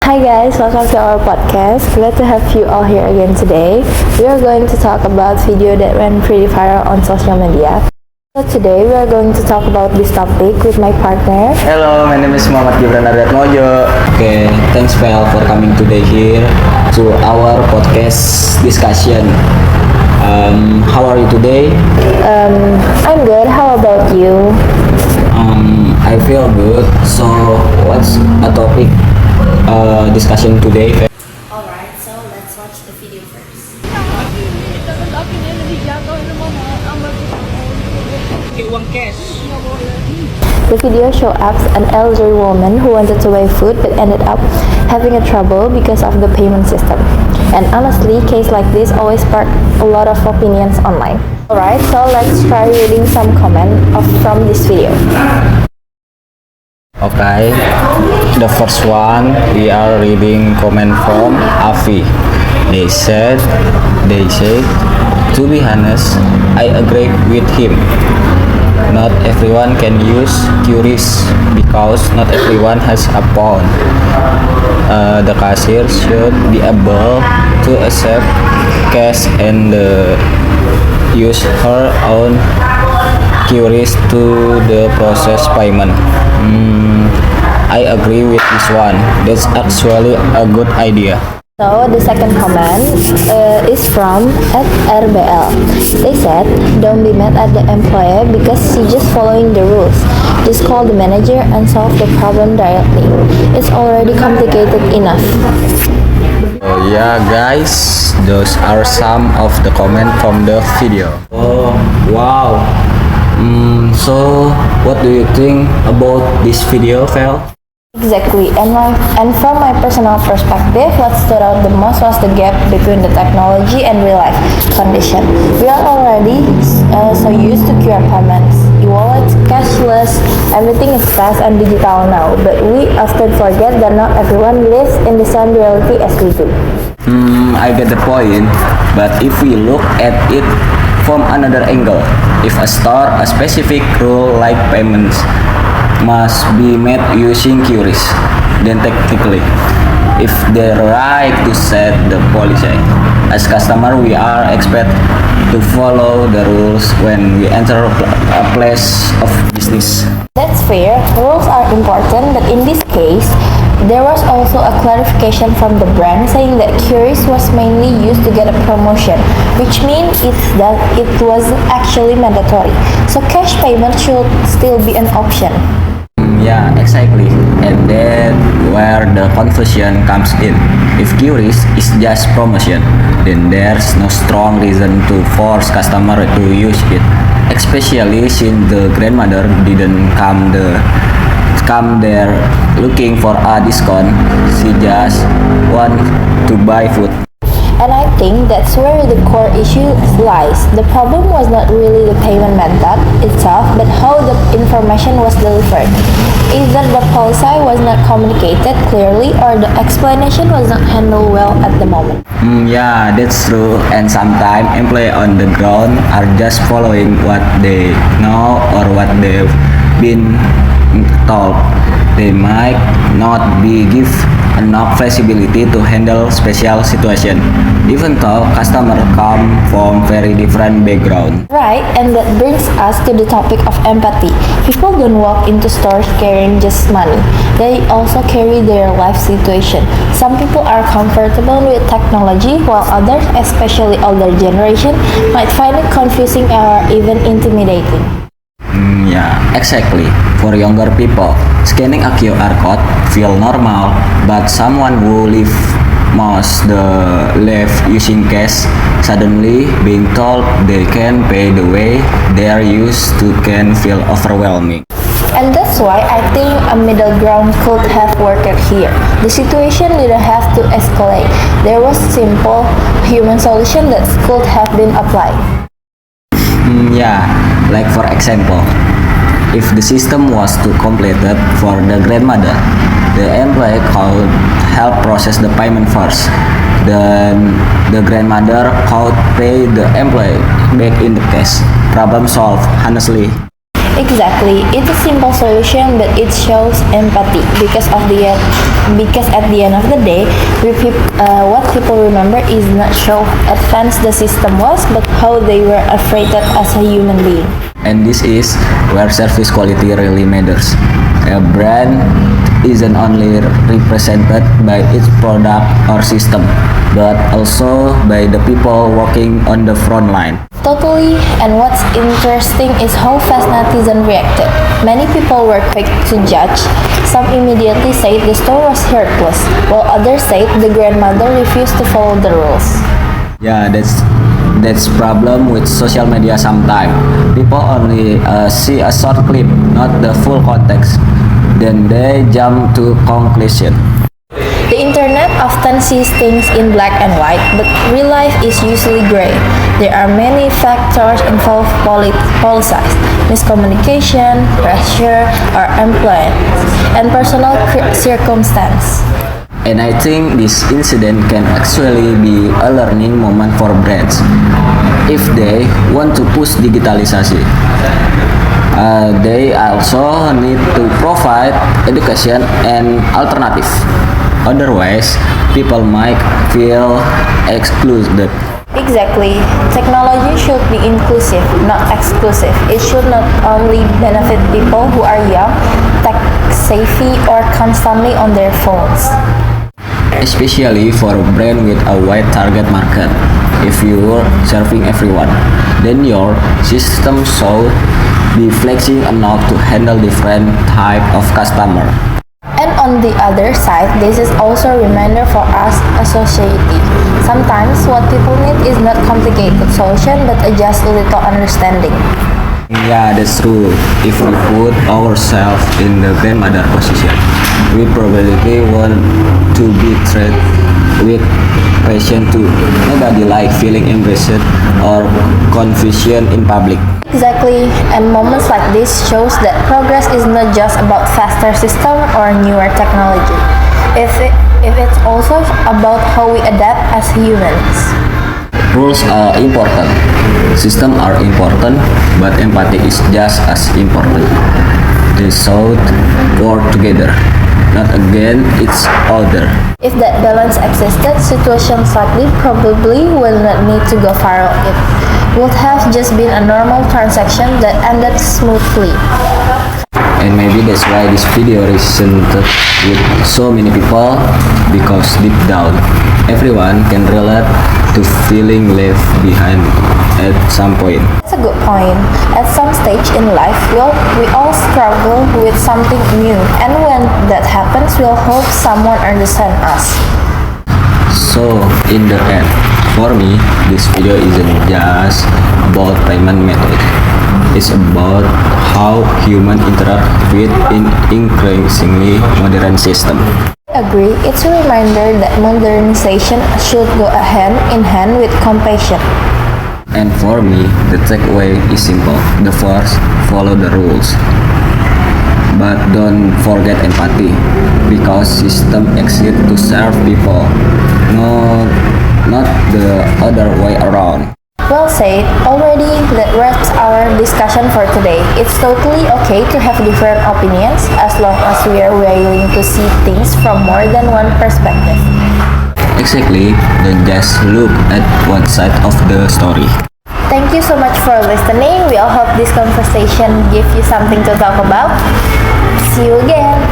Hi guys, welcome to our podcast. Glad to have you all here again today. We are going to talk about video that went pretty viral on social media. So today we are going to talk about this topic with my partner. Hello, my name is Muhammad Gibran Ardiatmojo. Okay, thanks Vel for coming today here to our podcast discussion. How are you today? I'm good. How about you? I feel good. So, what's a topic discussion today? Alright, so let's watch the video first. The video shows an elderly woman who wanted to buy food but ended up having a trouble because of the payment system. And honestly, case like this always spark a lot of opinions online. Alright, so let's try reading some from this video. Okay, the first one we are reading comment from Afi. They said, to be honest, I agree with him. Not everyone can use QRIS because not everyone has a phone. The cashier should be able to accept cash and use her own QRIS to the process payment. I agree with this one. That's actually a good idea. So the second comment is from @RBL. They said, don't be mad at the employer because she's just following the rules. Just call the manager and solve the problem directly. It's already complicated enough. Oh yeah guys, those are some of the comments from the video. Oh wow. So what do you think about this video, Vel? Exactly, and from my personal perspective, what stood out the most was the gap between the technology and real life condition. We are already so used to QR payments, e-wallets, cashless, everything is fast and digital now, but we often forget that not everyone lives in the same reality as we do. I get the point, but if we look at it from another angle, if a specific rule like payments must be made using QRIS, then technically, if the right to set the policy, as customer we are expected to follow the rules when we enter a place of business. That's fair, rules are important, but in this case, there was also a clarification from the brand saying that QRIS was mainly used to get a promotion, which means that it wasn't actually mandatory. So cash payment should still be an option. Yeah, exactly. And then where the confusion comes in. If QRIS is just promotion, then there's no strong reason to force customer to use it. Especially since the grandmother didn't come there looking for a discount. She just want to buy food. And I think that's where the core issue lies. The problem was not really the payment method itself, but how the information was delivered. Either the policy was not communicated clearly or the explanation was not handled well at the moment. Yeah, that's true. And sometimes employees on the ground are just following what they know or what they've been told. They might not be given enough flexibility to handle special situation, even though customers come from very different background. Right, and that brings us to the topic of empathy. People don't walk into stores carrying just money. They also carry their life situation. Some people are comfortable with technology, while others, especially older generation, might find it confusing or even intimidating. Yeah, exactly. For younger people, scanning a QR code feel normal, but someone who live most the life using cash suddenly being told they can pay the way they're used to can feel overwhelming. And that's why I think a middle ground could have worked here. The situation didn't have to escalate. There was simple human solution that could have been applied. Yeah, like for example, if the system was too completed for the grandmother, the employee could help process the payment first. Then the grandmother could pay the employee back in the cash. Problem solved, honestly. Exactly. It's a simple solution, but it shows empathy because at the end of the day, what people remember is not how advanced the system was, but how they were affected as a human being. And this is where service quality really matters. A brand isn't only represented by its product or system, but also by the people working on the front line. Totally, and what's interesting is how fast netizens reacted. Many people were quick to judge. Some immediately said the store was heartless, while others said the grandmother refused to follow the rules. Yeah, that's problem with social media sometimes. People only see a short clip, not the full context. Then they jump to conclusion. The internet often sees things in black and white, but real life is usually gray. There are many factors involved: policies, miscommunication, pressure, or employment, and personal circumstance. And I think this incident can actually be a learning moment for brands if they want to push digitalization. They also need to provide education and alternative. Otherwise, people might feel excluded. Exactly. Technology should be inclusive, not exclusive. It should not only benefit people who are young, tech savvy, or constantly on their phones. Especially for a brand with a wide target market. If you're serving everyone, then your system should be flexible enough to handle different type of customer. And on the other side, this is also a reminder for us as society. Sometimes what people need is not complicated solution, but just a little understanding. Yeah, that's true. If we put ourselves in the grandmother position, we probably want to be treated with passion too. Nobody like feeling embarrassed or confusion in public. Exactly, and moments like this shows that progress is not just about faster system or newer technology. If it's also about how we adapt as humans. Rules are important, systems are important, but empathy is just as important. They should work together, not against each other. If that balance existed, situations like this probably will not need to go viral. It would have just been a normal transaction that ended smoothly. And maybe that's why this video resonated with so many people, because deep down, everyone can relate to feeling left behind at some point. That's a good point. At some stage in life, we all struggle with something new, and when that happens, we'll hope someone understands us. So, in the end, for me, this video isn't just about payment method. It's about how humans interact with an increasingly modern system. Agree. It's a reminder that modernization should go hand in hand with compassion. And for me, the takeaway is simple. The first, follow the rules. But don't forget empathy, because system exist to serve people, not the other way around. Well said. Already, that wraps our discussion for today. It's totally okay to have different opinions as long as we are willing to see things from more than one perspective. Exactly, don't just look at one side of the story. Thank you so much for listening. We all hope this conversation gives you something to talk about. See you again.